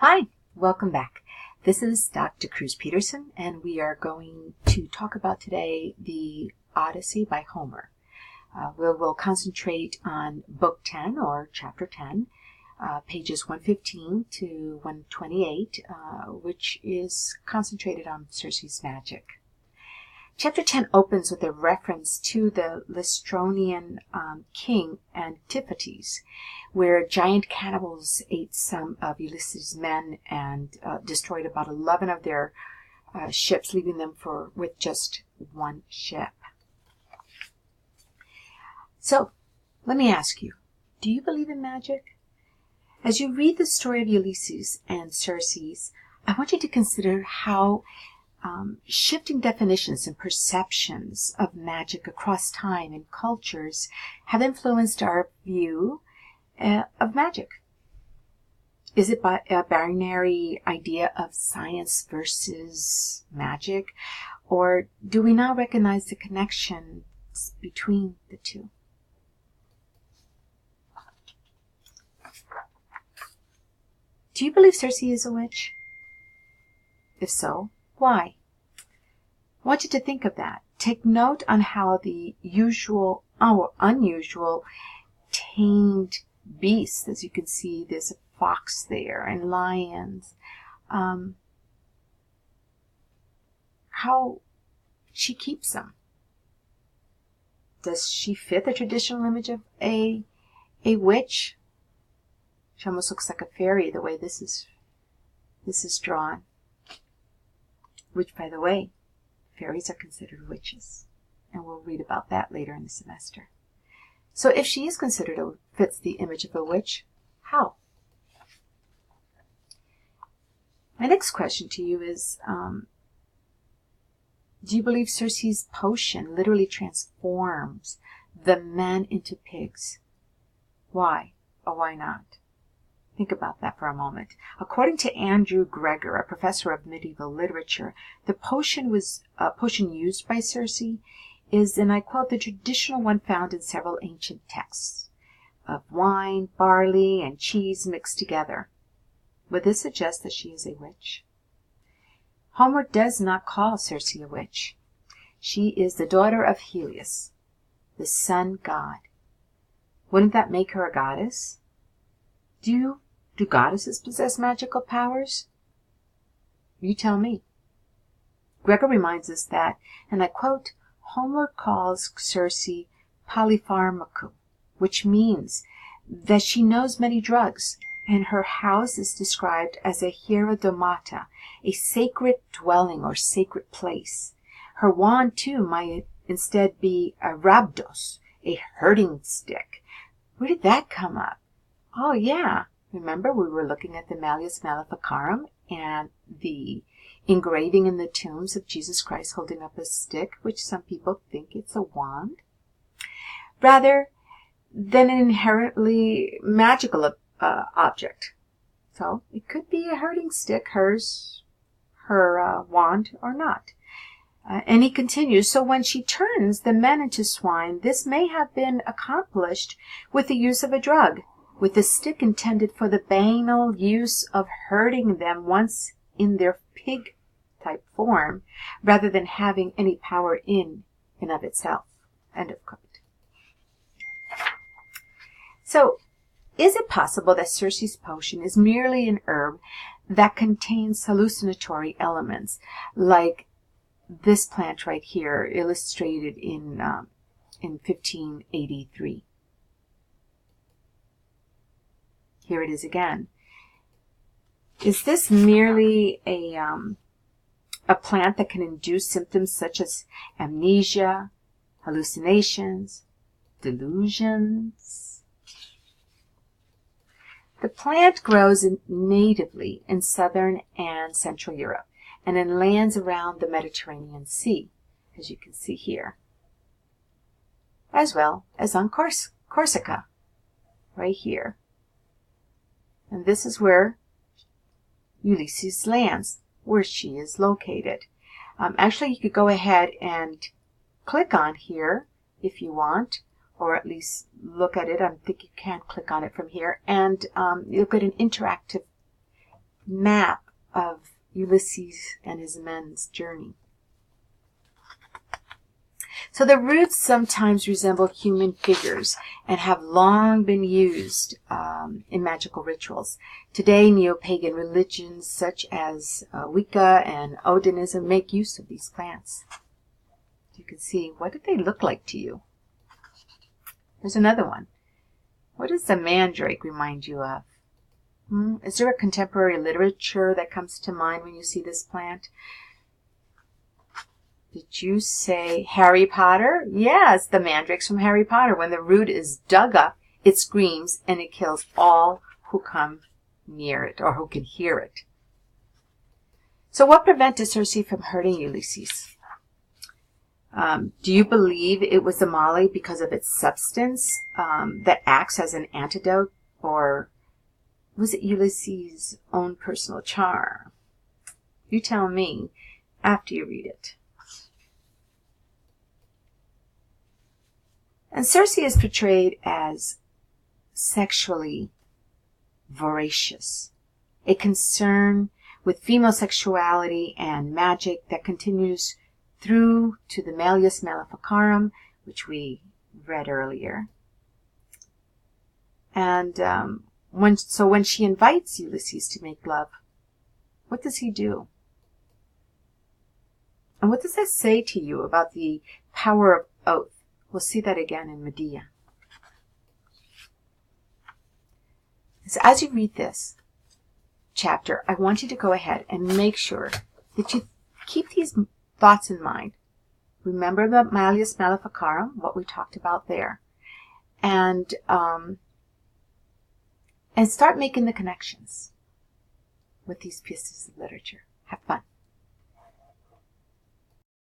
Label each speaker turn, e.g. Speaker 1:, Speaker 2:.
Speaker 1: Hi, welcome back. This is Dr. Cruz Peterson, and we are going to talk about today the Odyssey by Homer. We'll concentrate on Book 10 or Chapter 10, pages 115 to 128, which is concentrated on Circe's magic. Chapter 10 opens with a reference to the Lystronian king Antiphates, where giant cannibals ate some of Ulysses' men and destroyed about 11 of their ships, leaving them with just one ship. So, let me ask you, do you believe in magic? As you read the story of Ulysses and Circe, I want you to consider how shifting definitions and perceptions of magic across time and cultures have influenced our view of magic. Is it a binary idea of science versus magic, or do we now recognize the connections between the two? Do you believe Circe is a witch? If so, why? I want you to think of that. Take note on how the usual or unusual tamed beasts, as you can see, there's a fox there and lions, how she keeps them. Does she fit the traditional image of a witch? She almost looks like a fairy the way this is drawn. Which, by the way, fairies are considered witches, and we'll read about that later in the semester. So if she is considered fits the image of a witch, how? My next question to you is, do you believe Circe's potion literally transforms the men into pigs? Why or why not? Think about that for a moment. According to Andrew Greger, a professor of medieval literature, the potion used by Circe is, and I quote, the traditional one found in several ancient texts, of wine, barley, and cheese mixed together. Would this suggest that she is a witch? Homer does not call Circe a witch. She is the daughter of Helios, the sun god. Wouldn't that make her a goddess? Do goddesses possess magical powers? You tell me. Gregor reminds us that, and I quote, Homer calls Circe polypharmakou, which means that she knows many drugs, and her house is described as a hierodomata, a sacred dwelling or sacred place. Her wand, too, might instead be a rhabdos, a herding stick. Where did that come up? Oh, yeah. Remember, we were looking at the Malleus Maleficarum and the engraving in the tombs of Jesus Christ holding up a stick, which some people think it's a wand, rather than an inherently magical object. So it could be a herding stick, her wand, or not. And he continues, so when she turns the men into swine, this may have been accomplished with the use of a drug, with the stick intended for the banal use of herding them once in their pig-type form, rather than having any power in and of itself. End of quote. So, is it possible that Circe's potion is merely an herb that contains hallucinatory elements, like this plant right here, illustrated in 1583? Here it is again. Is this merely a plant that can induce symptoms such as amnesia, hallucinations, delusions? The plant grows natively in southern and central Europe and in lands around the Mediterranean Sea, as you can see here, as well as on Corsica, right here. And this is where Ulysses lands, where she is located. Actually, you could go ahead and click on here if you want, or at least look at it. I think you can click on it from here, and you'll get an interactive map of Ulysses and his men's journey. So the roots sometimes resemble human figures and have long been used in magical rituals. Today, neo-pagan religions such as Wicca and Odinism make use of these plants. You can see, what do they look like to you? There's another one. What does the mandrake remind you of? Is there a contemporary literature that comes to mind when you see this plant? Did you say Harry Potter? Yes, the mandrake's from Harry Potter. When the root is dug up, it screams and it kills all who come near it or who can hear it. So what prevented Circe from hurting Ulysses? Do you believe it was the moly because of its substance that acts as an antidote, or was it Ulysses' own personal charm? You tell me after you read it. And Circe is portrayed as sexually voracious, a concern with female sexuality and magic that continues through to the Malleus Maleficarum, which we read earlier. And when she invites Ulysses to make love, what does he do? And what does that say to you about the power of oath? We'll see that again in Medea. So as you read this chapter, I want you to go ahead and make sure that you keep these thoughts in mind. Remember the Malleus Maleficarum, what we talked about there. And start making the connections with these pieces of literature. Have fun.